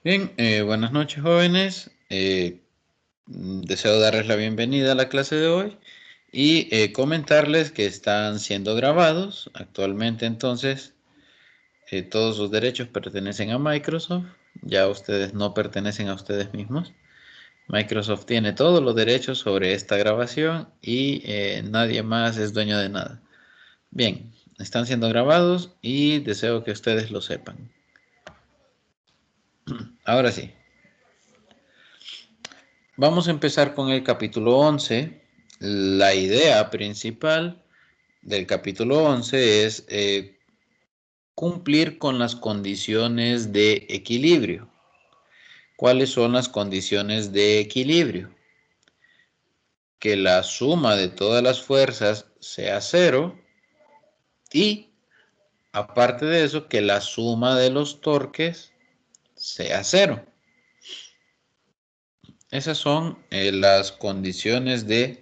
Bien, buenas noches, jóvenes. Deseo darles la bienvenida a la clase de hoy y comentarles que están siendo grabados. Actualmente, entonces, todos sus derechos pertenecen a Microsoft. Ya ustedes no pertenecen a ustedes mismos. Microsoft tiene todos los derechos sobre esta grabación y nadie más es dueño de nada. Bien, están siendo grabados y deseo que ustedes lo sepan. Ahora sí. Vamos a empezar con el capítulo 11. La idea principal del capítulo 11 es cumplir con las condiciones de equilibrio. ¿Cuáles son las condiciones de equilibrio? Que la suma de todas las fuerzas sea cero y, aparte de eso, que la suma de los torques sea cero. Esas son las condiciones de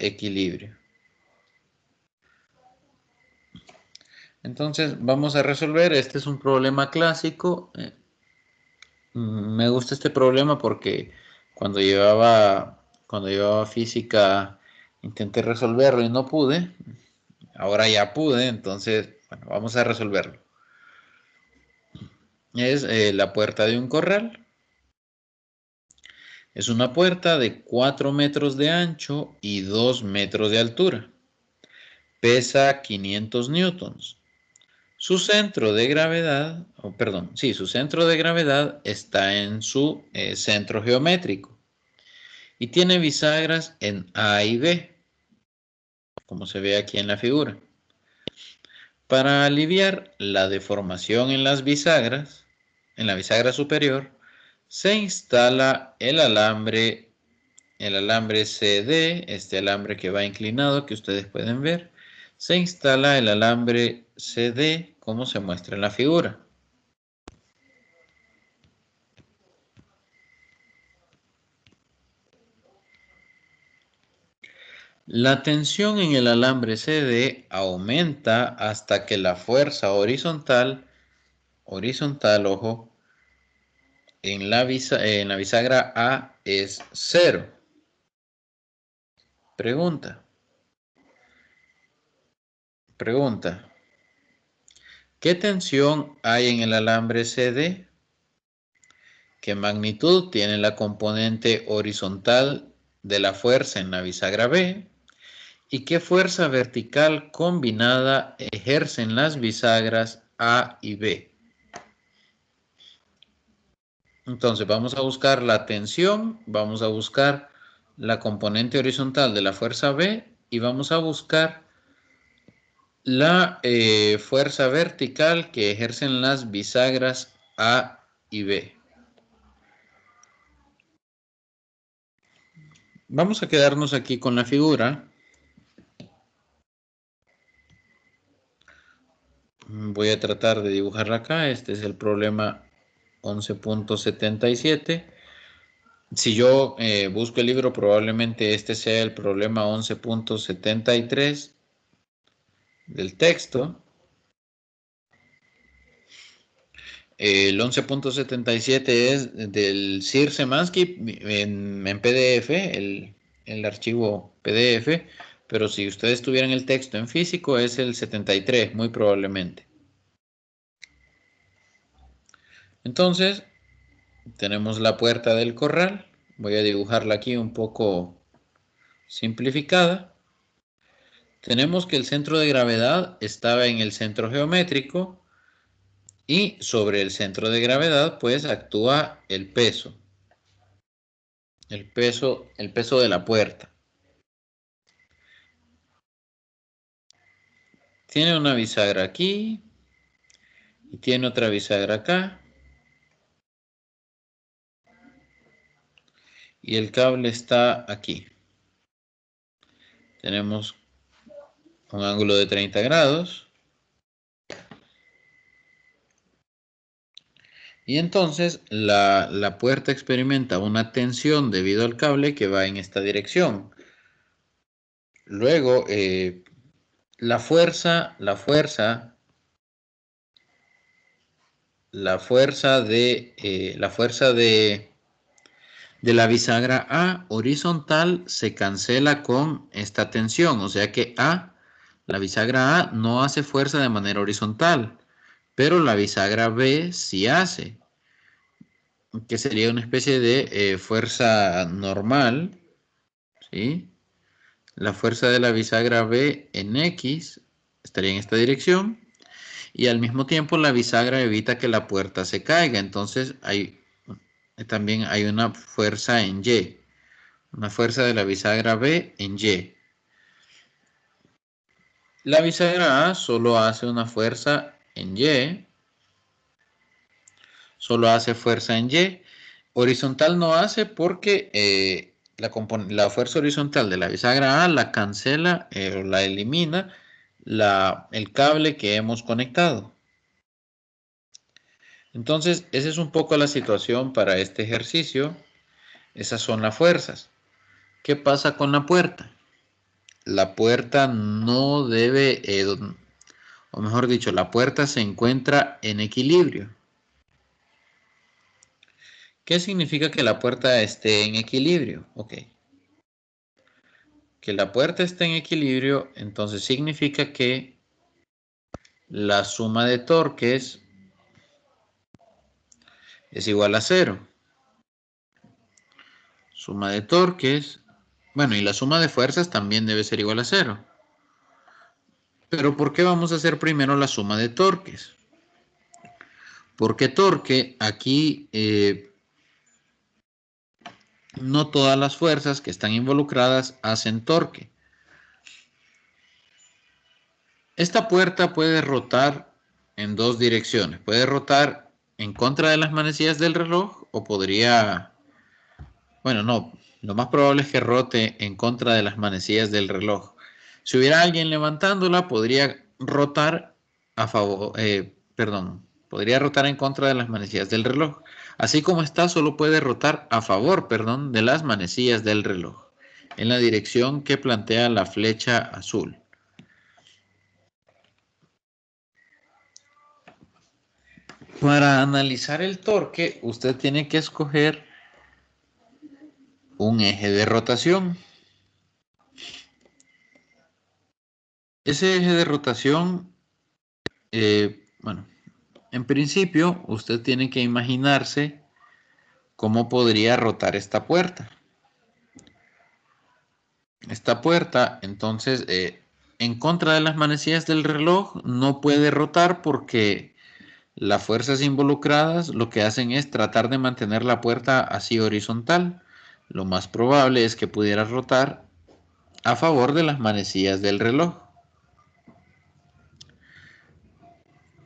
equilibrio. Entonces vamos a resolver. Este es un problema clásico. Me gusta este problema porque cuando llevaba física intenté resolverlo y no pude. Ahora ya pude, entonces bueno, vamos a resolverlo. Es la puerta de un corral. Es una puerta de 4 metros de ancho y 2 metros de altura. Pesa 500 newtons. Su centro de gravedad, su centro de gravedad está en su centro geométrico y tiene bisagras en A y B, como se ve aquí en la figura. Para aliviar la deformación en las bisagras, en la bisagra superior, se instala el alambre CD, este alambre que va inclinado que ustedes pueden ver. Se instala el alambre CD como se muestra en la figura. La tensión en el alambre CD aumenta hasta que la fuerza horizontal, ojo, en la bisagra A es cero. Pregunta. ¿Qué tensión hay en el alambre CD? ¿Qué magnitud tiene la componente horizontal de la fuerza en la bisagra B? ¿Y qué fuerza vertical combinada ejercen las bisagras A y B? Entonces vamos a buscar la tensión, vamos a buscar la componente horizontal de la fuerza B y vamos a buscar la fuerza vertical que ejercen las bisagras A y B. Vamos a quedarnos aquí con la figura. Voy a tratar de dibujarla acá. Este es el problema 11.77. Si yo busco el libro, probablemente este sea el problema 11.73 del texto. El 11.77 es del Sir Szymanski en PDF, el archivo PDF, pero si ustedes tuvieran el texto en físico es el 73, muy probablemente. Entonces, tenemos la puerta del corral. Voy a dibujarla aquí un poco simplificada. Tenemos que el centro de gravedad estaba en el centro geométrico y sobre el centro de gravedad pues actúa el peso. El peso de la puerta. Tiene una bisagra aquí y tiene otra bisagra acá. Y el cable está aquí. Tenemos un ángulo de 30 grados. Y entonces la puerta experimenta una tensión debido al cable que va en esta dirección. Luego, la fuerza la fuerza de la bisagra A horizontal se cancela con esta tensión. O sea que la bisagra A no hace fuerza de manera horizontal, pero la bisagra B sí hace, que sería una especie de fuerza normal, ¿sí? La fuerza de la bisagra B en X estaría en esta dirección y al mismo tiempo la bisagra evita que la puerta se caiga. Entonces también hay una fuerza en Y, una fuerza de la bisagra B en Y. La bisagra A solo hace una fuerza en Y, solo hace fuerza en Y. Horizontal no hace porque la fuerza horizontal de la bisagra A la cancela o la elimina el cable que hemos conectado. Entonces, esa es un poco la situación para este ejercicio. Esas son las fuerzas. ¿Qué pasa con la puerta? La puerta no debe, o mejor dicho, la puerta se encuentra en equilibrio. ¿Qué significa que la puerta esté en equilibrio? Ok. Que la puerta esté en equilibrio, entonces significa que la suma de torques es igual a 0. Suma de torques, bueno, y la suma de fuerzas también debe ser igual a 0. Pero ¿por qué vamos a hacer primero la suma de torques? Porque torque aquí no todas las fuerzas que están involucradas hacen torque. Esta puerta puede rotar en dos direcciones. Puede rotar en contra de las manecillas del reloj o podría, bueno, no, lo más probable es que rote en contra de las manecillas del reloj. Si hubiera alguien levantándola, podría rotar a favor, podría rotar en contra de las manecillas del reloj. Así como está, solo puede rotar a favor, de las manecillas del reloj, en la dirección que plantea la flecha azul. Para analizar el torque, usted tiene que escoger un eje de rotación. Ese eje de rotación, bueno, en principio usted tiene que imaginarse cómo podría rotar esta puerta. Esta puerta, entonces, en contra de las manecillas del reloj, no puede rotar porque las fuerzas involucradas lo que hacen es tratar de mantener la puerta así horizontal. Lo más probable es que pudiera rotar a favor de las manecillas del reloj.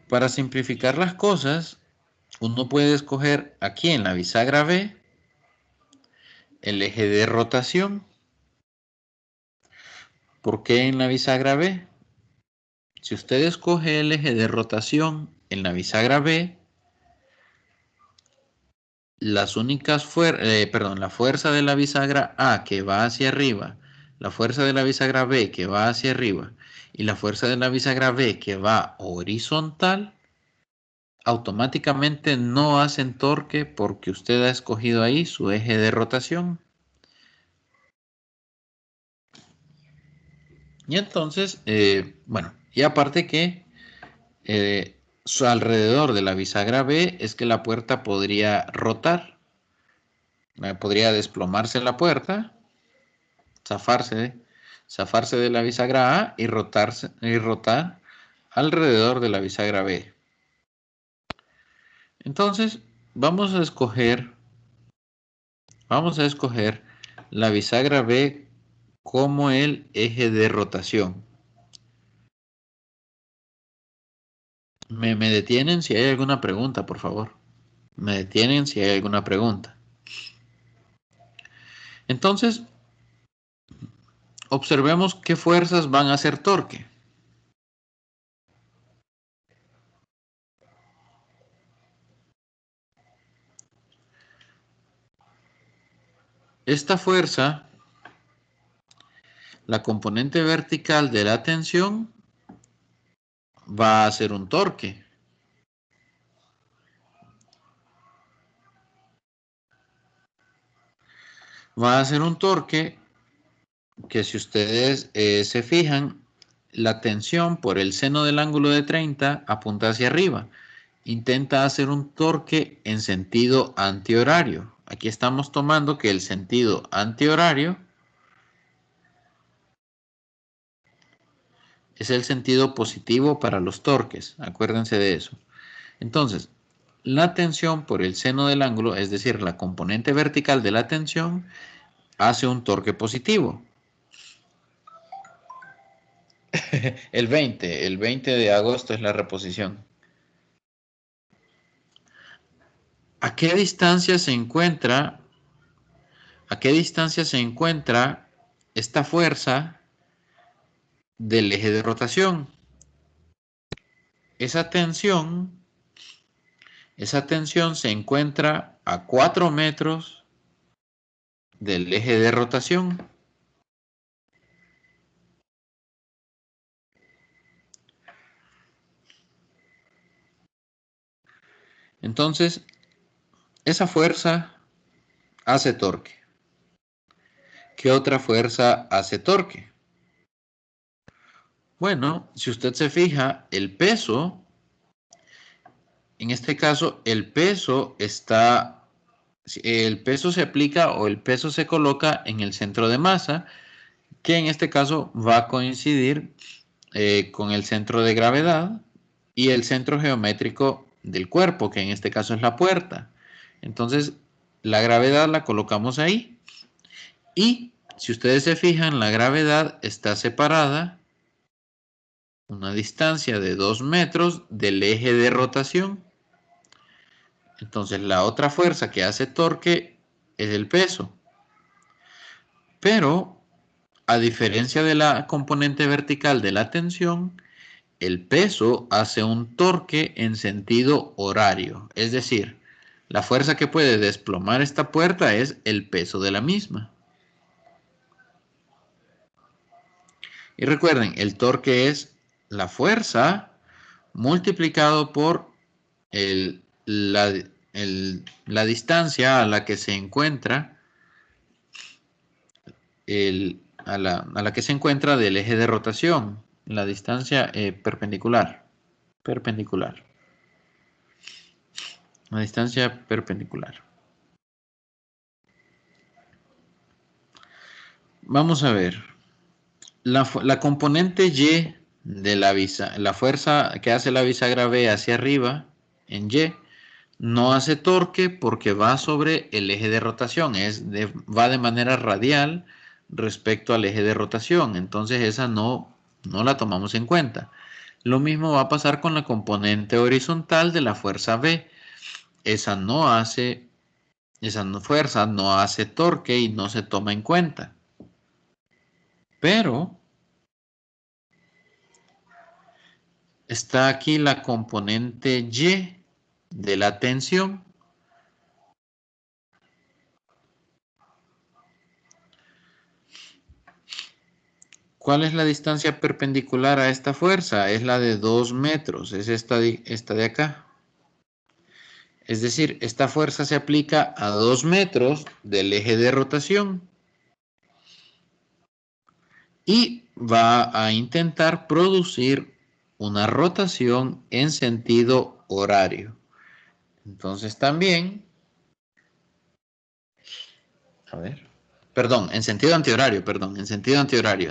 Para simplificar las cosas, uno puede escoger aquí en la bisagra B el eje de rotación. ¿Por qué en la bisagra B? Si usted escoge el eje de rotación en la bisagra B, las únicas la fuerza de la bisagra A que va hacia arriba, la fuerza de la bisagra B que va hacia arriba y la fuerza de la bisagra B que va horizontal, automáticamente no hacen torque porque usted ha escogido ahí su eje de rotación. Y entonces, bueno, y aparte que su alrededor de la bisagra B es que la puerta podría rotar, podría desplomarse la puerta, zafarse de la bisagra A y rotar alrededor de la bisagra B. Entonces, vamos a escoger la bisagra B como el eje de rotación. Me detienen si hay alguna pregunta, por favor. Me detienen si hay alguna pregunta. Entonces, observemos qué fuerzas van a hacer torque. Esta fuerza, la componente vertical de la tensión, va a hacer un torque. va a ser un torque que si ustedes se fijan, la tensión por el seno del ángulo de 30 apunta hacia arriba. Intenta hacer un torque en sentido antihorario. Aquí estamos tomando que el sentido antihorario es el sentido positivo para los torques. Acuérdense de eso. Entonces, la tensión por el seno del ángulo, es decir, la componente vertical de la tensión, hace un torque positivo. El 20 de agosto es la reposición. ¿A qué distancia se encuentra? ¿A qué distancia se encuentra esta fuerza del eje de rotación? Esa tensión se encuentra a 4 metros del eje de rotación. Entonces, esa fuerza hace torque. ¿Qué otra fuerza hace torque? Bueno, si usted se fija, el peso, en este caso, el peso se aplica o el peso se coloca en el centro de masa, que en este caso va a coincidir con el centro de gravedad y el centro geométrico del cuerpo, que en este caso es la puerta. Entonces, la gravedad la colocamos ahí y si ustedes se fijan, la gravedad está separada una distancia de 2 metros del eje de rotación. Entonces, la otra fuerza que hace torque es el peso. Pero, a diferencia de la componente vertical de la tensión, el peso hace un torque en sentido horario. Es decir, la fuerza que puede desplomar esta puerta es el peso de la misma. Y recuerden, el torque es la fuerza multiplicado por la distancia a la que se encuentra a la que se encuentra del eje de rotación, la distancia perpendicular. La distancia perpendicular. Vamos a ver. La componente Y de la fuerza que hace la bisagra B hacia arriba en Y no hace torque porque va sobre el eje de rotación, va de manera radial respecto al eje de rotación, entonces esa no la tomamos en cuenta. Lo mismo va a pasar con la componente horizontal de la fuerza B, esa fuerza no hace torque y no se toma en cuenta. Pero está aquí la componente Y de la tensión. ¿Cuál es la distancia perpendicular a esta fuerza? Es la de 2 metros, es esta de acá. Es decir, esta fuerza se aplica a 2 metros del eje de rotación y va a intentar producir una rotación en sentido horario. Entonces también, a ver, perdón, en sentido antihorario,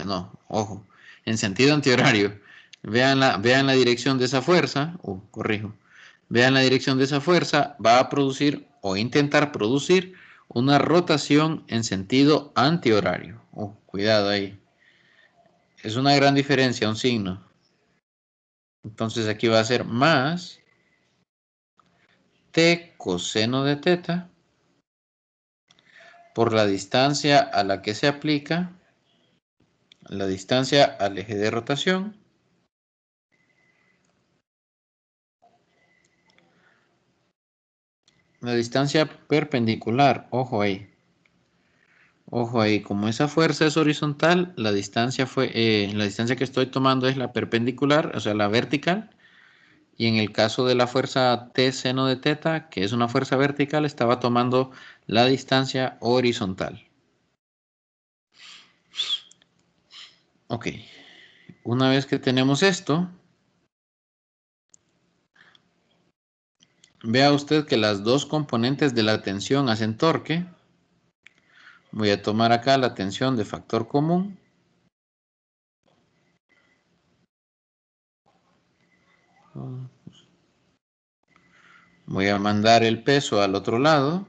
no, ojo, en sentido antihorario. Vean la dirección de esa fuerza, corrijo, vean la dirección de esa fuerza, va a producir o intentar producir una rotación en sentido antihorario. Cuidado ahí. Es una gran diferencia, un signo. Entonces aquí va a ser más t coseno de teta por la distancia a la que se aplica, la distancia al eje de rotación, la distancia perpendicular, ojo ahí, como esa fuerza es horizontal, la distancia que estoy tomando es la perpendicular, o sea, la vertical, y en el caso de la fuerza T seno de teta, que es una fuerza vertical, estaba tomando la distancia horizontal. Ok. Una vez que tenemos esto, vea usted que las dos componentes de la tensión hacen torque. Voy a tomar acá la tensión de factor común. Voy a mandar el peso al otro lado.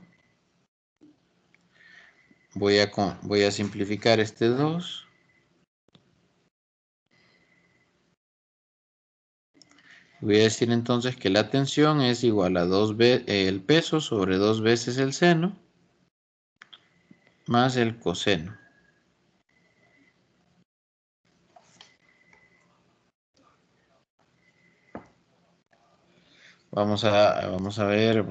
Voy a simplificar este 2. Voy a decir entonces que la tensión es igual a 2 veces el peso sobre 2 veces el seno más el coseno. Vamos a ver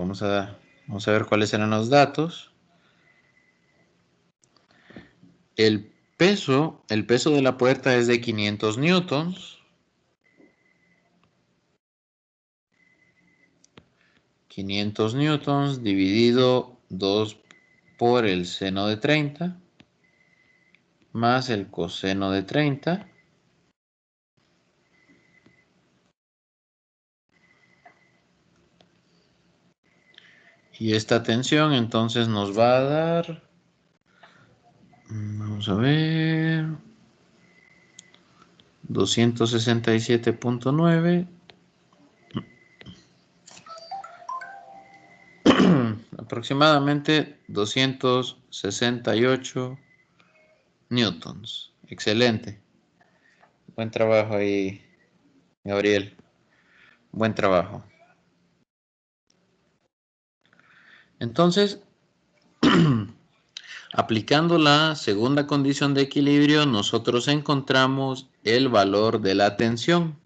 cuáles eran los datos. El peso de la puerta es de 500 newtons. 500 newtons dividido 2 por el seno de 30 más el coseno de 30. Y esta tensión entonces nos va a dar, vamos a ver, 267.9, aproximadamente 268 newtons. Excelente. Buen trabajo ahí, Gabriel. Buen trabajo. Entonces, aplicando la segunda condición de equilibrio, nosotros encontramos el valor de la tensión.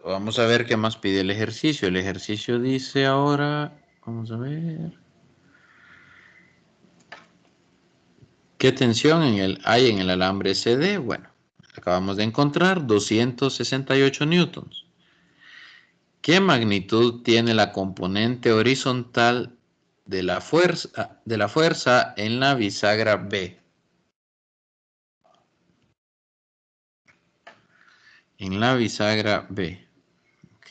Vamos a ver qué más pide el ejercicio. El ejercicio dice ahora, vamos a ver, ¿qué tensión hay en el alambre CD? Bueno, acabamos de encontrar 268 newtons. ¿Qué magnitud tiene la componente horizontal de la fuerza en la bisagra B? En la bisagra B. Ok.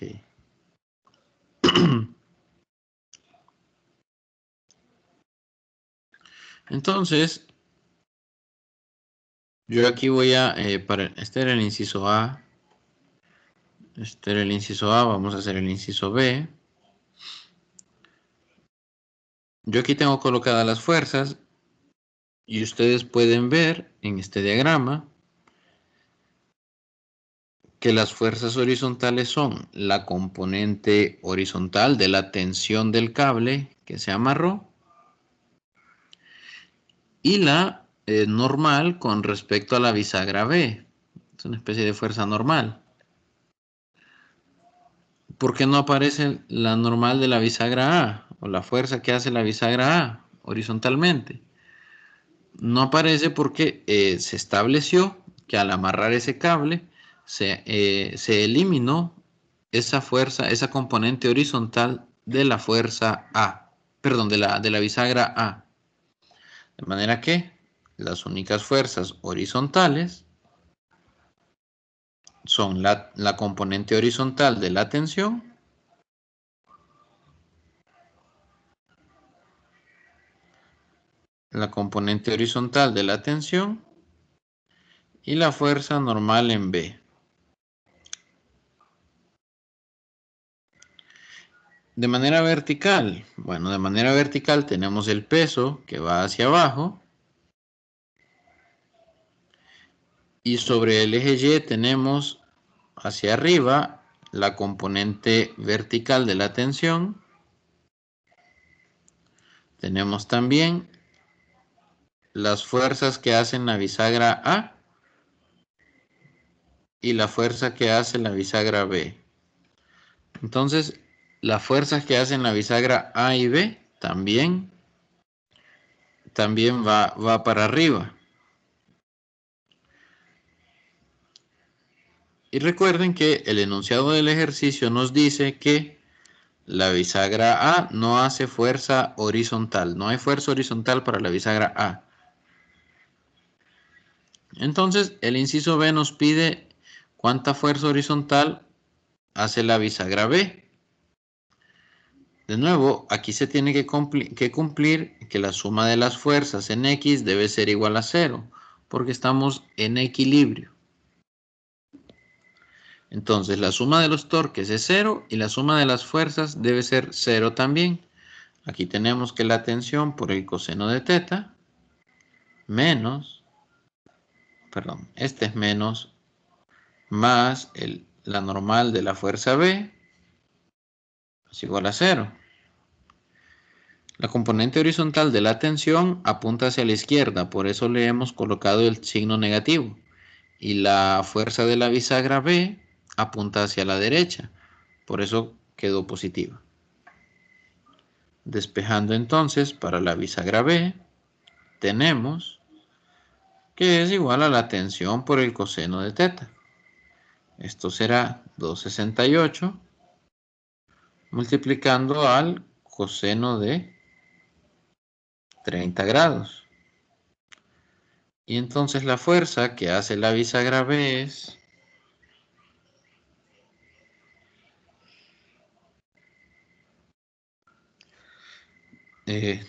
Entonces, yo aquí voy a, este era el inciso A. Este era el inciso A, vamos a hacer el inciso B. Yo aquí tengo colocadas las fuerzas y ustedes pueden ver en este diagrama que las fuerzas horizontales son la componente horizontal de la tensión del cable que se amarró y la normal con respecto a la bisagra B. Es una especie de fuerza normal. ¿Por qué no aparece la normal de la bisagra A o la fuerza que hace la bisagra A horizontalmente? No aparece porque se estableció que al amarrar ese cable se eliminó esa fuerza, esa componente horizontal de la fuerza A, perdón, de la bisagra A. De manera que las únicas fuerzas horizontales son la componente horizontal de la tensión y la fuerza normal en B. De manera vertical, bueno, de manera vertical tenemos el peso que va hacia abajo y sobre el eje Y tenemos hacia arriba la componente vertical de la tensión. Tenemos también las fuerzas que hacen la bisagra A y la fuerza que hace la bisagra B. Entonces, las fuerzas que hacen la bisagra A y B también va para arriba. Y recuerden que el enunciado del ejercicio nos dice que la bisagra A no hace fuerza horizontal. No hay fuerza horizontal para la bisagra A. Entonces, el inciso B nos pide cuánta fuerza horizontal hace la bisagra B. De nuevo, aquí se tiene que cumplir que la suma de las fuerzas en X debe ser igual a 0, porque estamos en equilibrio. Entonces, la suma de los torques es 0 y la suma de las fuerzas debe ser 0 también. Aquí tenemos que la tensión por el coseno de teta menos, perdón, este es menos, más la normal de la fuerza B es igual a 0. La componente horizontal de la tensión apunta hacia la izquierda, por eso le hemos colocado el signo negativo. Y la fuerza de la bisagra B apunta hacia la derecha, por eso quedó positiva. Despejando entonces para la bisagra B, tenemos que es igual a la tensión por el coseno de teta. Esto será 268 multiplicando al coseno de 30 grados. Y entonces la fuerza que hace la bisagra B es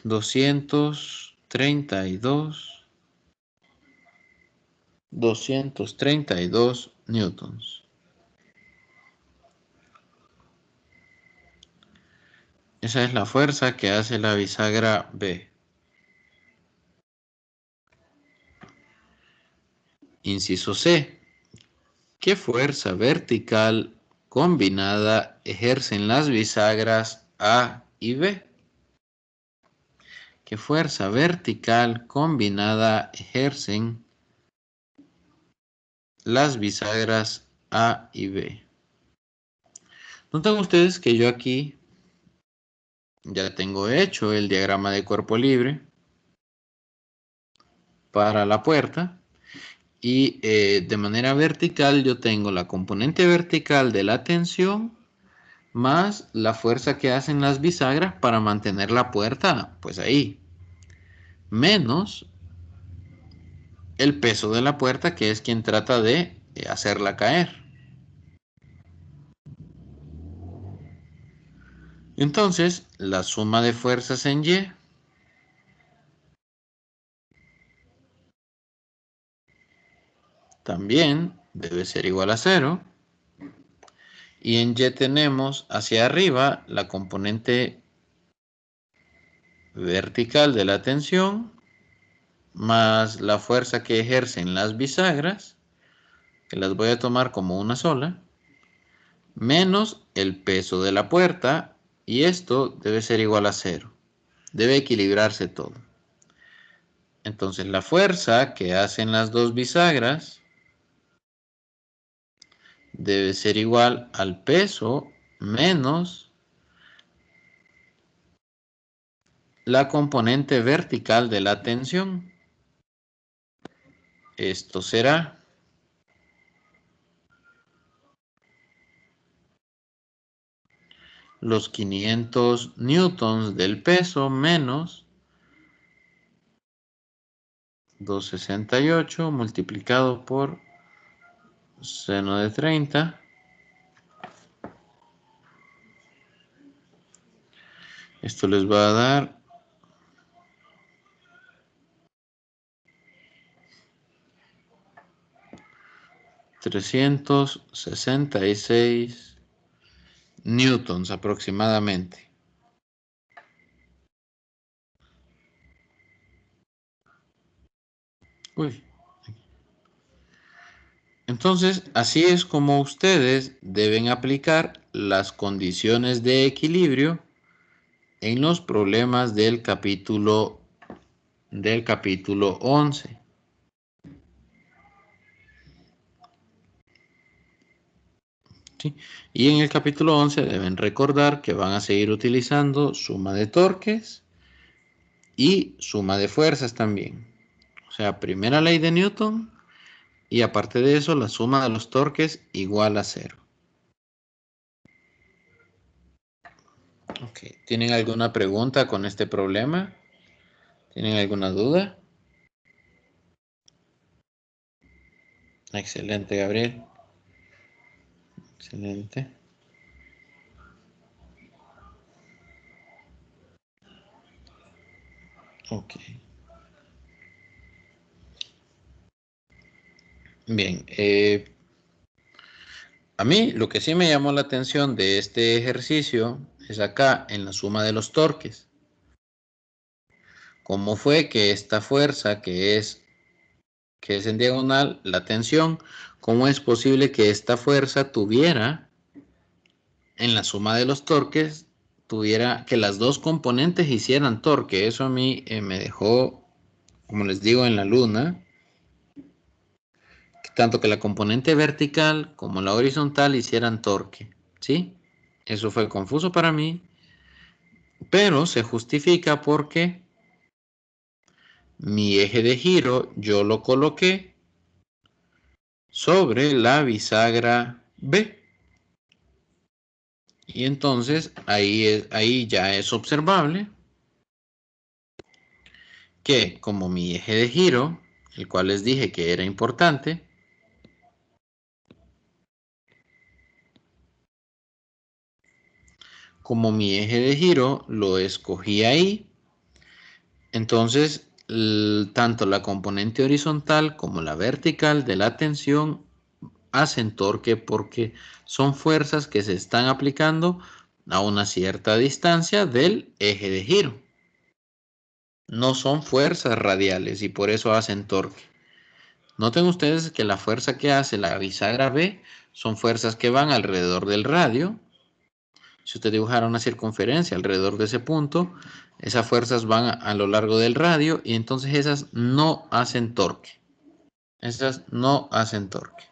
232 newtons. Esa es la fuerza que hace la bisagra B. Inciso C. ¿Qué fuerza vertical combinada ejercen las bisagras A y B? ¿Qué fuerza vertical combinada ejercen las bisagras A y B? Notan ustedes que yo aquí ya tengo hecho el diagrama de cuerpo libre para la puerta y de manera vertical yo tengo la componente vertical de la tensión más la fuerza que hacen las bisagras para mantener la puerta pues ahí, menos el peso de la puerta que es quien trata de hacerla caer. Entonces la suma de fuerzas en Y también debe ser igual a 0. Y en Y tenemos hacia arriba la componente vertical de la tensión más la fuerza que ejercen las bisagras, que las voy a tomar como una sola, menos el peso de la puerta, y esto debe ser igual a 0. Debe equilibrarse todo. Entonces la fuerza que hacen las dos bisagras debe ser igual al peso menos la componente vertical de la tensión. Esto será los 500 newtons del peso menos 268 multiplicado por seno de 30. Esto les va a dar 366 newtons aproximadamente. Uy. Entonces, así es como ustedes deben aplicar las condiciones de equilibrio en los problemas del capítulo 11. ¿Sí? Y en el capítulo 11 deben recordar que van a seguir utilizando suma de torques y suma de fuerzas también. O sea, primera ley de Newton y aparte de eso la suma de los torques igual a 0. Okay. ¿Tienen alguna pregunta con este problema? ¿Tienen alguna duda? Excelente, Gabriel. Excelente. Ok. Bien. A mí lo que sí me llamó la atención de este ejercicio es acá en la suma de los torques. ¿Cómo fue que esta fuerza que es en diagonal, la tensión, cómo es posible que esta fuerza tuviera en la suma de los torques, tuviera que las dos componentes hicieran torque? Eso a mí me dejó, como les digo, en la luna. Tanto que la componente vertical como la horizontal hicieran torque, ¿sí? Eso fue confuso para mí, pero se justifica porque mi eje de giro yo lo coloqué sobre la bisagra B. Y entonces ahí ya es observable que como mi eje de giro, el cual les dije que era importante, como mi eje de giro lo escogí ahí, entonces tanto la componente horizontal como la vertical de la tensión hacen torque porque son fuerzas que se están aplicando a una cierta distancia del eje de giro. No son fuerzas radiales y por eso hacen torque. Noten ustedes que la fuerza que hace la bisagra B son fuerzas que van alrededor del radio. Si usted dibujara una circunferencia alrededor de ese punto, esas fuerzas van a lo largo del radio y entonces esas no hacen torque. Esas no hacen torque.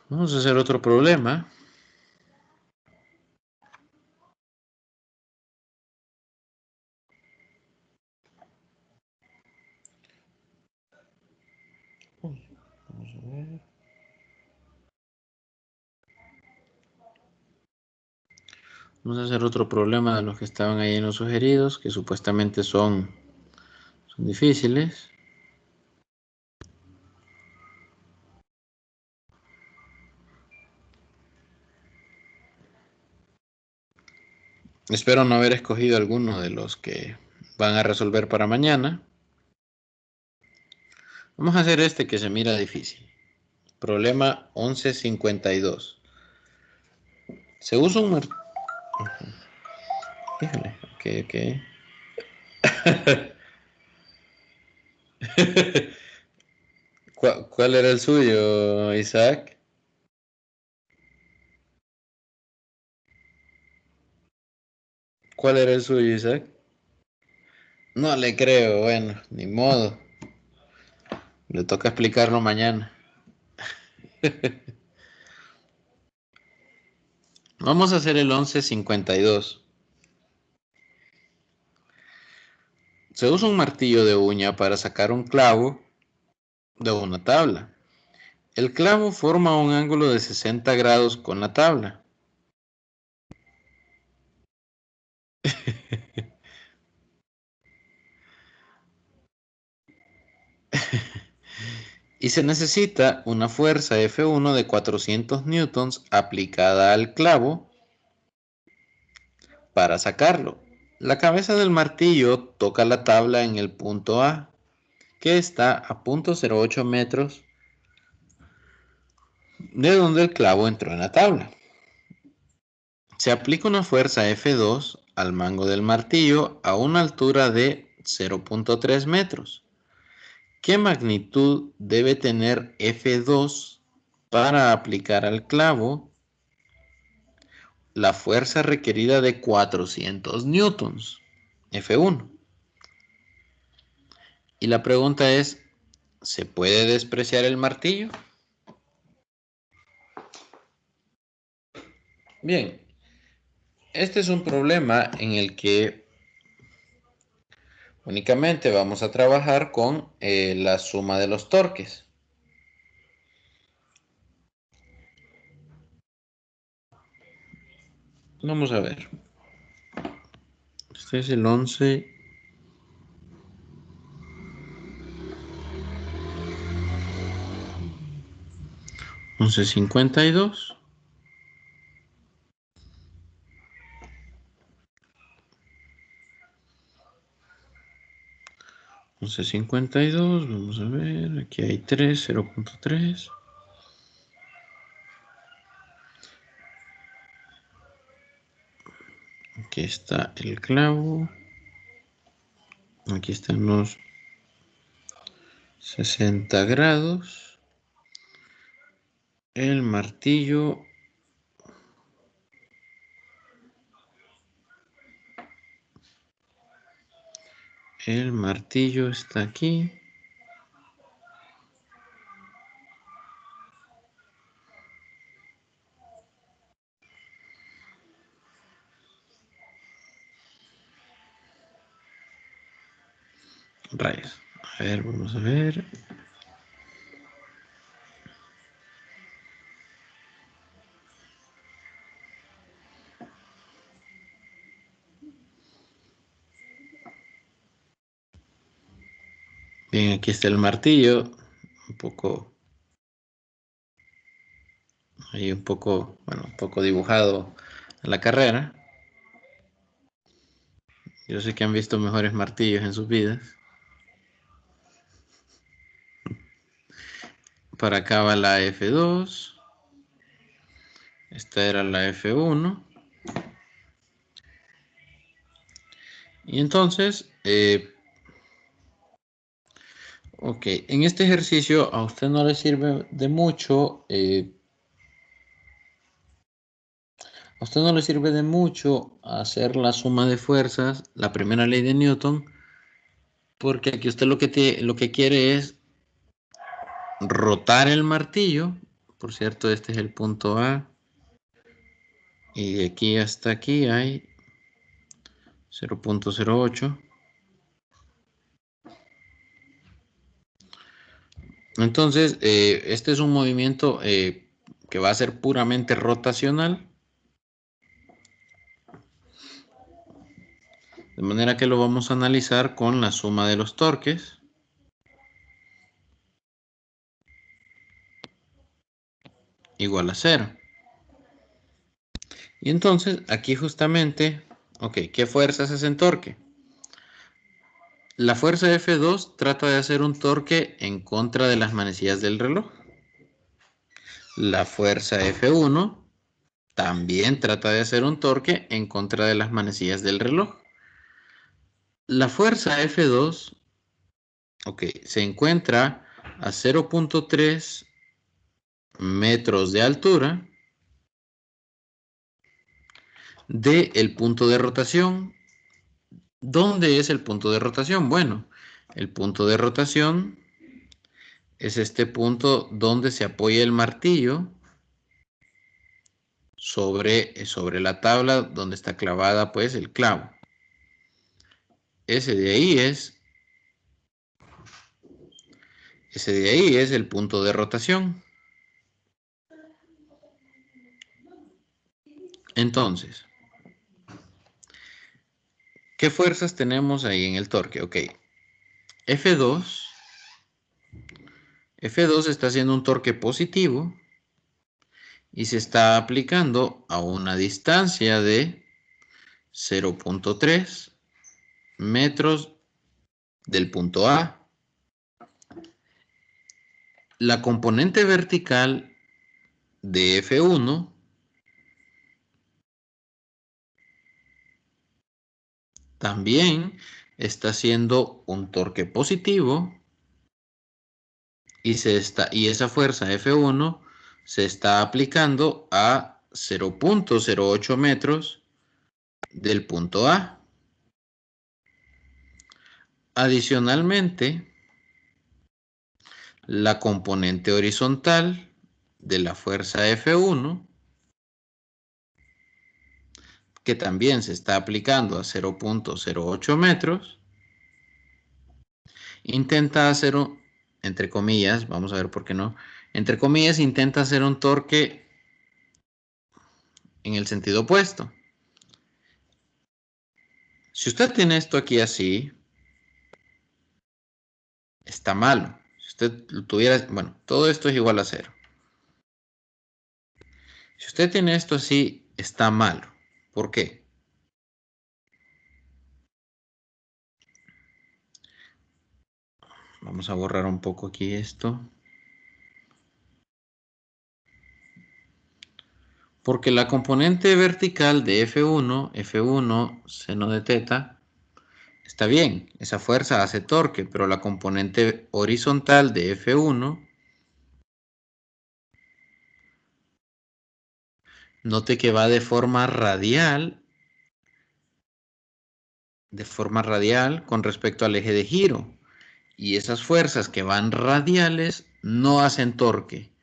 Vamos a hacer otro problema. Vamos a ver. Vamos a hacer otro problema de los que estaban ahí en los sugeridos, que supuestamente son difíciles. Espero no haber escogido alguno de los que van a resolver para mañana. Vamos a hacer este que se mira difícil. Problema 1152. Se usa un martillo. Fíjale, ok. ¿Cuál era el suyo, Isaac? ¿Cuál era el suyo, Isaac? No le creo, bueno, ni modo. Le toca explicarlo mañana. Vamos a hacer el 1152. Se usa un martillo de uña para sacar un clavo de una tabla. El clavo forma un ángulo de 60 grados con la tabla. Y se necesita una fuerza F1 de 400 newtons aplicada al clavo para sacarlo. La cabeza del martillo toca la tabla en el punto A, que está a 0.08 metros de donde el clavo entró en la tabla. Se aplica una fuerza F2 al mango del martillo a una altura de 0.3 metros. ¿Qué magnitud debe tener F2 para aplicar al clavo la fuerza requerida de 400 newtons? F1. Y la pregunta es, ¿se puede despreciar el martillo? Bien, este es un problema en el que únicamente vamos a trabajar con la suma de los torques. Vamos a ver. Este es el 11. 11.52. 11.52. Vamos a ver. Aquí hay 3, 0.3. Aquí está el clavo. Aquí están los 60 grados. El martillo. El martillo está aquí. Rayos. A ver, vamos a ver. Bien, aquí está el martillo. Un poco dibujado a la carrera. Yo sé que han visto mejores martillos en sus vidas. Para acá va la F2. Esta era la F1. Y entonces, ok, en este ejercicio a usted no le sirve de mucho. A usted no le sirve de mucho hacer la suma de fuerzas, la primera ley de Newton, porque aquí usted lo que quiere es rotar el martillo. Por cierto, este es el punto A. Y de aquí hasta aquí hay 0.08. Entonces, este es un movimiento que va a ser puramente rotacional. De manera que lo vamos a analizar con la suma de los torques. Igual a 0. Y entonces, aquí justamente, ok, ¿qué fuerzas hacen torque? La fuerza F2 trata de hacer un torque en contra de las manecillas del reloj. La fuerza F1 también trata de hacer un torque en contra de las manecillas del reloj. La fuerza F2, ok, se encuentra a 0.3 metros de altura del punto de rotación. ¿Dónde es el punto de rotación? Bueno, el punto de rotación es este punto donde se apoya el martillo sobre la tabla donde está clavada pues el clavo. Ese de ahí es el punto de rotación. Entonces, ¿qué fuerzas tenemos ahí en el torque? Ok, F2 está haciendo un torque positivo y se está aplicando a una distancia de 0.3 metros del punto A. La componente vertical de F1 también está haciendo un torque positivo y esa fuerza F1 se está aplicando a 0.08 metros del punto A. Adicionalmente, la componente horizontal de la fuerza F1, que también se está aplicando a 0.08 metros, intenta hacer entre comillas, vamos a ver por qué no, entre comillas, intenta hacer un torque en el sentido opuesto. Si usted tiene esto aquí así, está malo. Si usted lo tuviera, bueno, todo esto es igual a 0. Si usted tiene esto así, está malo. ¿Por qué? Vamos a borrar un poco aquí esto. Porque la componente vertical de F1, seno de teta, está bien. Esa fuerza hace torque, pero la componente horizontal de F1, note que va de forma radial con respecto al eje de giro. Y esas fuerzas que van radiales no hacen torque.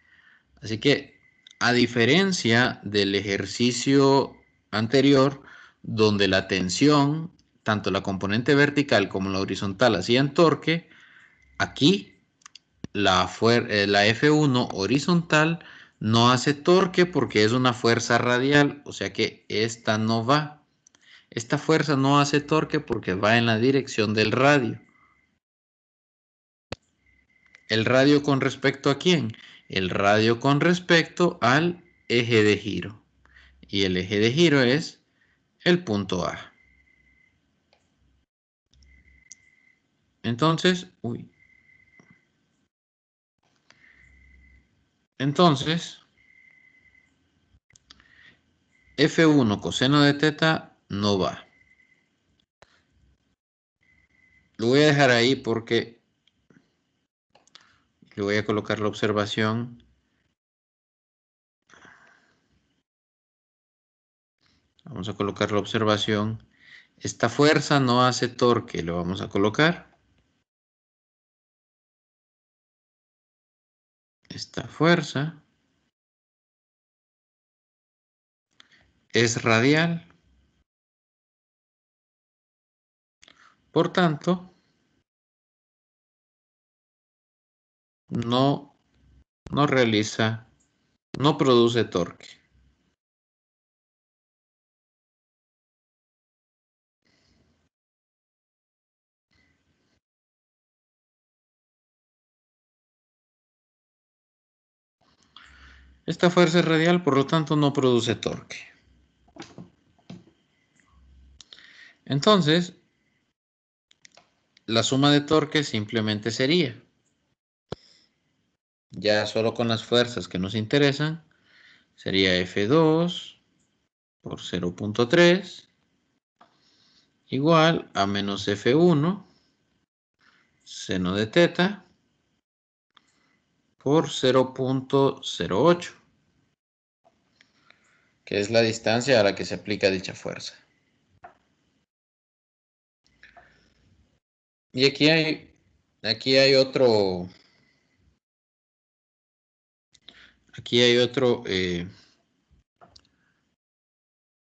Así que, a diferencia del ejercicio anterior, donde la tensión, tanto la componente vertical como la horizontal hacían torque, aquí la F1 horizontal no hace torque porque es una fuerza radial, o sea que esta no va. Esta fuerza no hace torque porque va en la dirección del radio. ¿El radio con respecto a quién? El radio con respecto al eje de giro. Y el eje de giro es el punto A. Entonces, F1 coseno de teta no va. Lo voy a dejar ahí porque le voy a colocar la observación. Vamos a colocar la observación. Esta fuerza no hace torque. Lo vamos a colocar. Esta fuerza es radial. Por tanto, no produce torque. Esta fuerza es radial, por lo tanto no produce torque. Entonces, la suma de torque simplemente sería, ya solo con las fuerzas que nos interesan, sería F2 por 0.3 igual a menos F1 seno de teta por 0.08, que es la distancia a la que se aplica dicha fuerza. Y aquí hay otro,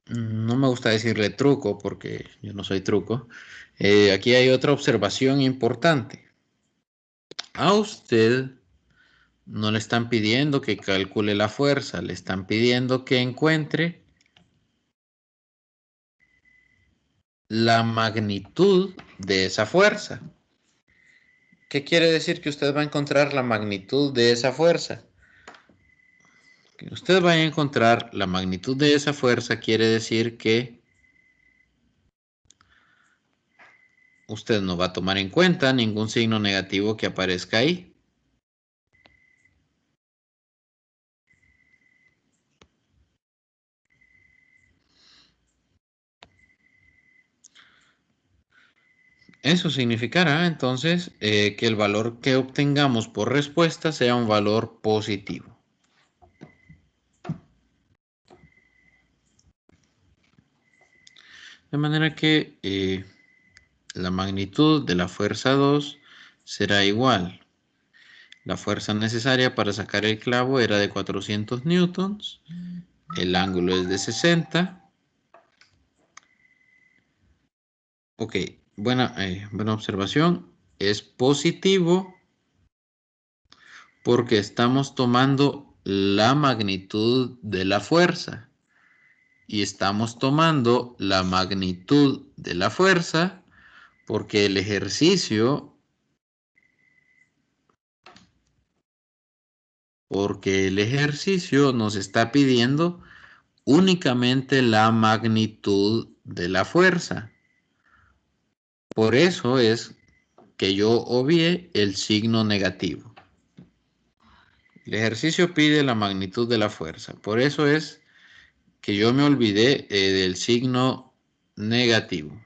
no me gusta decirle truco porque yo no soy truco. Aquí hay otra observación importante. A usted no le están pidiendo que calcule la fuerza, le están pidiendo que encuentre la magnitud de esa fuerza. ¿Qué quiere decir que usted va a encontrar la magnitud de esa fuerza? Que usted vaya a encontrar la magnitud de esa fuerza quiere decir que usted no va a tomar en cuenta ningún signo negativo que aparezca ahí. Eso significará entonces que el valor que obtengamos por respuesta sea un valor positivo. De manera que la magnitud de la fuerza 2 será igual. La fuerza necesaria para sacar el clavo era de 400 newtons. El ángulo es de 60. Ok, buena observación. Es positivo porque estamos tomando la magnitud de la fuerza. y estamos tomando la magnitud de la fuerza porque el ejercicio nos está pidiendo únicamente la magnitud de la fuerza. Por eso es que yo obvié el signo negativo. El ejercicio pide la magnitud de la fuerza. Por eso es que yo me olvidé del signo negativo.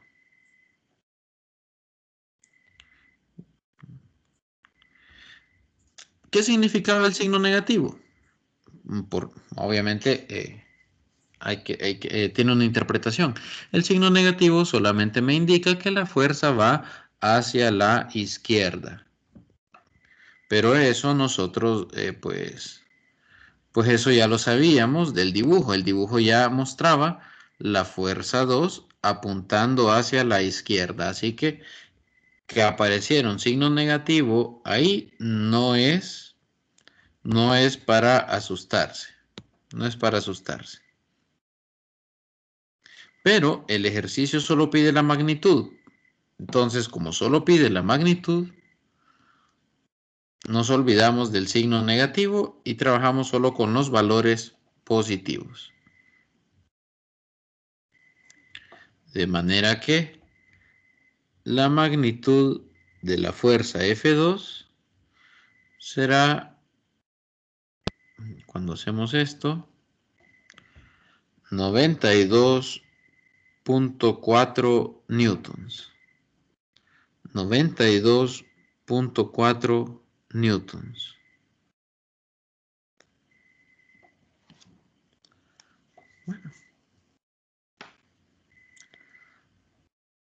¿Qué significaba el signo negativo? Obviamente tiene una interpretación. El signo negativo solamente me indica que la fuerza va hacia la izquierda. Pero eso nosotros, pues eso ya lo sabíamos del dibujo. El dibujo ya mostraba la fuerza 2 apuntando hacia la izquierda. Así que apareciera un signo negativo ahí no es para asustarse. No es para asustarse. Pero el ejercicio solo pide la magnitud. Entonces, como solo pide la magnitud, nos olvidamos del signo negativo y trabajamos solo con los valores positivos. De manera que la magnitud de la fuerza F2 será, cuando hacemos esto, 92.4 newtons. 92.4 newtons.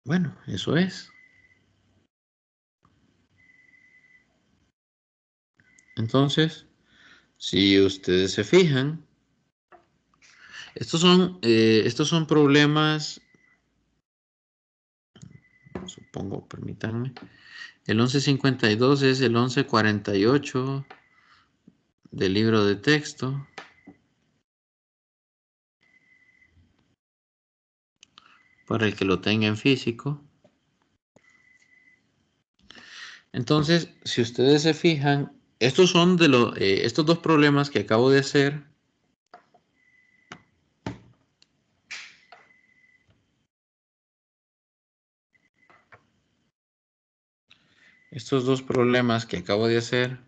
Bueno, eso es. Entonces, si ustedes se fijan, estos son problemas, supongo, permítanme. El 1152 es el 1148 del libro de texto. Para el que lo tenga en físico. Entonces, si ustedes se fijan, estos son estos dos problemas que acabo de hacer. Estos dos problemas que acabo de hacer.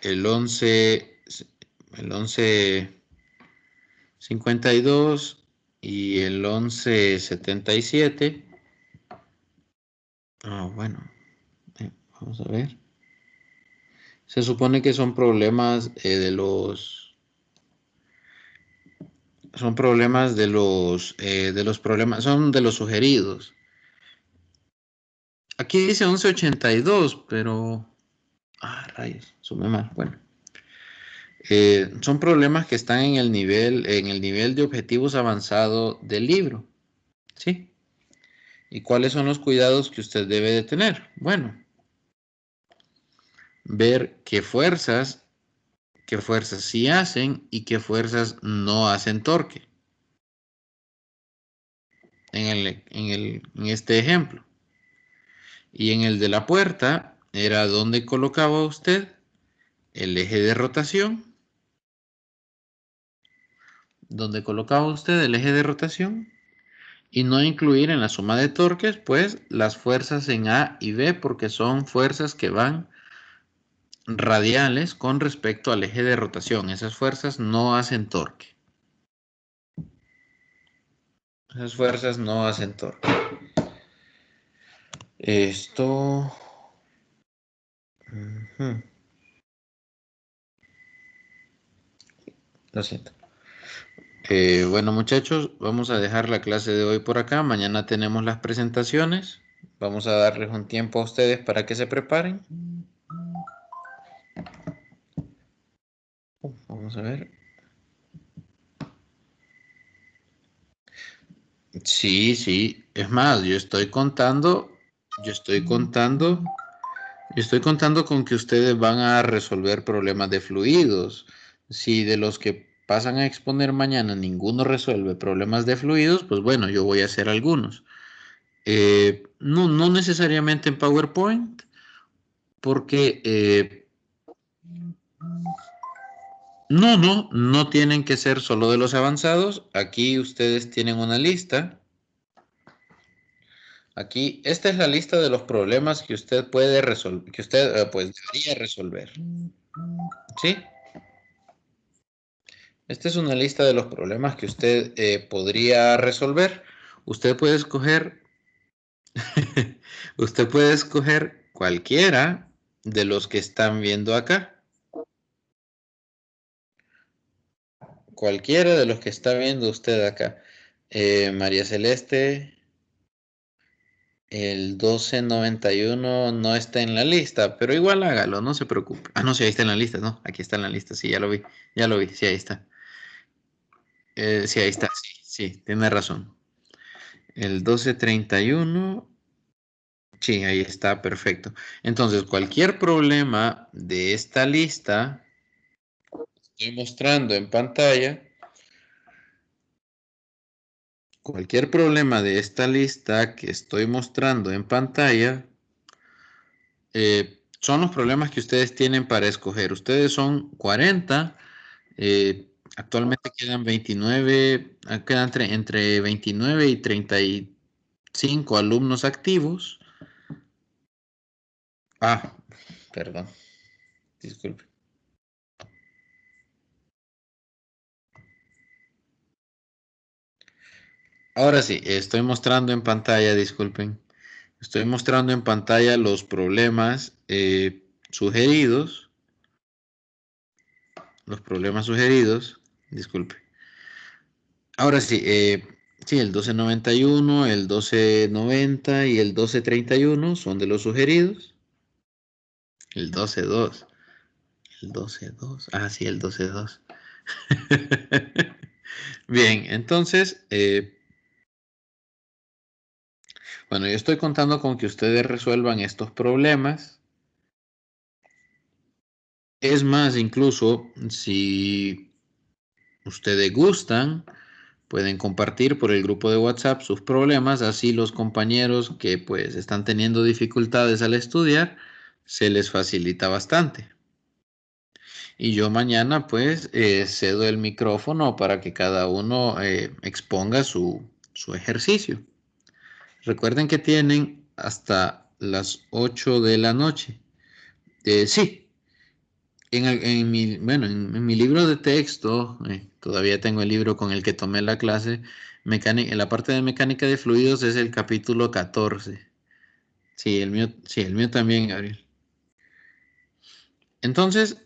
El 1152 y el 1177. Bueno, vamos a ver. Se supone que son problemas son problemas de los problemas, son de los sugeridos. Aquí dice 1182, pero rayos, sumé mal. Bueno, son problemas que están en el nivel de objetivos avanzado del libro, ¿sí? ¿Y cuáles son los cuidados que usted debe de tener? Bueno, ver qué fuerzas sí hacen y qué fuerzas no hacen torque. En este ejemplo. Y en el de la puerta era donde colocaba usted el eje de rotación. Donde colocaba usted el eje de rotación. Y no incluir en la suma de torques, pues, las fuerzas en A y B, porque son fuerzas que van radiales con respecto al eje de rotación. Esas fuerzas no hacen torque. Esas fuerzas no hacen torque. Esto... Lo siento. Bueno, muchachos, vamos a dejar la clase de hoy por acá. Mañana tenemos las presentaciones. Vamos a darles un tiempo a ustedes para que se preparen. Vamos a ver. Sí, sí. Es más, yo estoy contando Estoy contando con que ustedes van a resolver problemas de fluidos. Si de los que pasan a exponer mañana ninguno resuelve problemas de fluidos, pues bueno, yo voy a hacer algunos. No, no necesariamente en PowerPoint, porque no tienen que ser solo de los avanzados. Aquí ustedes tienen una lista. Aquí, esta es la lista de los problemas que usted puede resolver, que usted pues debería resolver. ¿Sí? Esta es una lista de los problemas que usted podría resolver. Usted puede escoger, usted puede escoger cualquiera de los que están viendo acá. Cualquiera de los que está viendo usted acá. María Celeste, el 1291 no está en la lista, pero igual hágalo, no se preocupe. Ah, no, sí, ahí está en la lista, no, aquí está en la lista, sí, ya lo vi, sí, ahí está. Sí, ahí está, sí, sí, tiene razón. El 1231, sí, ahí está, perfecto. Entonces, cualquier problema de esta lista, estoy mostrando en pantalla, cualquier problema de esta lista que estoy mostrando en pantalla, son los problemas que ustedes tienen para escoger. Ustedes son 40, actualmente quedan 29, quedan entre 29 y 35 alumnos activos. Ah, perdón, disculpe. Ahora sí, estoy mostrando en pantalla, disculpen. Estoy mostrando en pantalla los problemas sugeridos. Los problemas sugeridos. Disculpe. Ahora sí, sí, el 1291, el 1290 y el 1231 son de los sugeridos. El 122. El 122. Ah, sí, el 122. Bien, entonces, bueno, yo estoy contando con que ustedes resuelvan estos problemas. Es más, incluso si ustedes gustan, pueden compartir por el grupo de WhatsApp sus problemas, así los compañeros que pues están teniendo dificultades al estudiar, se les facilita bastante. Y yo mañana pues cedo el micrófono para que cada uno exponga su ejercicio. Recuerden que tienen hasta las 8 de la noche. Sí, en mi libro de texto, todavía tengo el libro con el que tomé la clase, en la parte de mecánica de fluidos es el capítulo 14. Sí, el mío también, Gabriel. Entonces,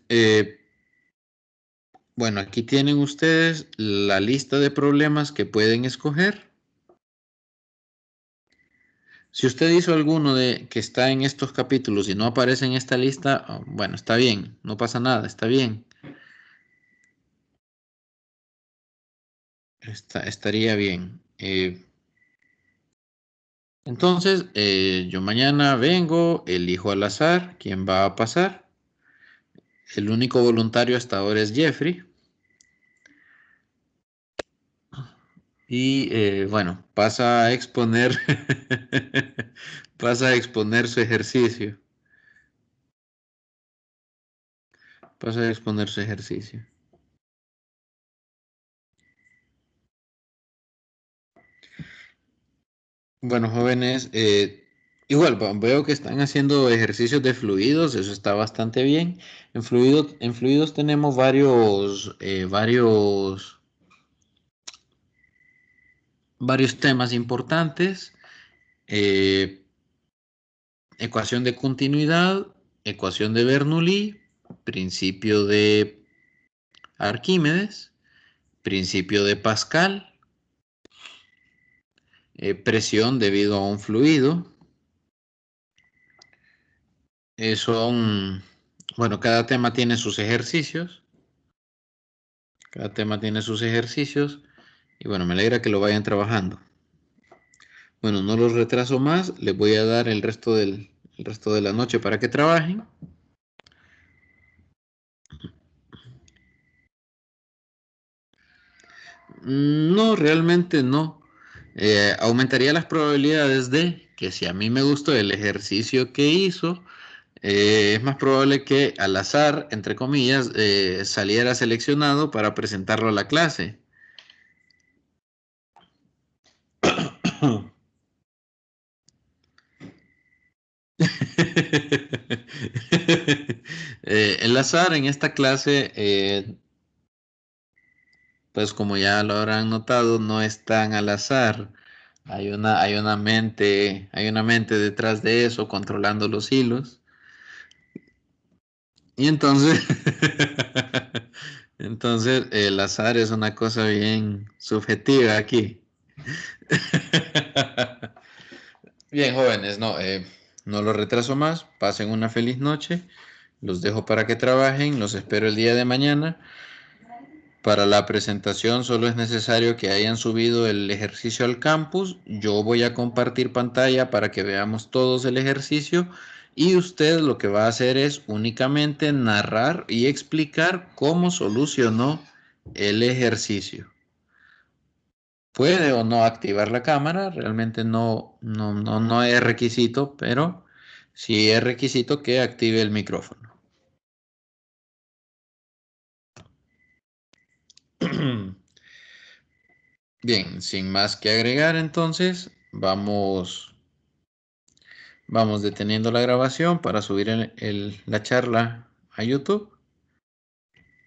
bueno, aquí tienen ustedes la lista de problemas que pueden escoger. Si usted hizo alguno de que está en estos capítulos y no aparece en esta lista, bueno, está bien, no pasa nada, está bien. Estaría bien. Entonces, yo mañana vengo, elijo al azar quién va a pasar. El único voluntario hasta ahora es Jeffrey. Y bueno, pasa a exponer, pasa a exponer su ejercicio. Pasa a exponer su ejercicio. Bueno, jóvenes, igual veo que están haciendo ejercicios de fluidos, eso está bastante bien. En fluidos tenemos varios temas importantes. eh, Ecuación de continuidad, ecuación de Bernoulli, principio de Arquímedes, principio de Pascal, presión debido a un fluido. Bueno, cada tema tiene sus ejercicios. Cada tema tiene sus ejercicios. Y bueno, me alegra que lo vayan trabajando. Bueno, no los retraso más. Les voy a dar el resto el resto de la noche para que trabajen. No, realmente no. Aumentaría las probabilidades de que si a mí me gustó el ejercicio que hizo, es más probable que al azar, entre comillas, saliera seleccionado para presentarlo a la clase. El azar en esta clase, pues como ya lo habrán notado, no es tan al azar. Hay una mente detrás de eso, controlando los hilos. Y entonces, entonces el azar es una cosa bien subjetiva aquí. Bien, jóvenes, no los retraso más. Pasen una feliz noche. Los dejo para que trabajen. Los espero el día de mañana. Para la presentación solo es necesario que hayan subido el ejercicio al campus. Yo voy a compartir pantalla para que veamos todos el ejercicio y usted lo que va a hacer es únicamente narrar y explicar cómo solucionó el ejercicio. Puede o no activar la cámara, realmente no es requisito, pero sí es requisito que active el micrófono. Bien, sin más que agregar, entonces vamos deteniendo la grabación para subir la charla a YouTube.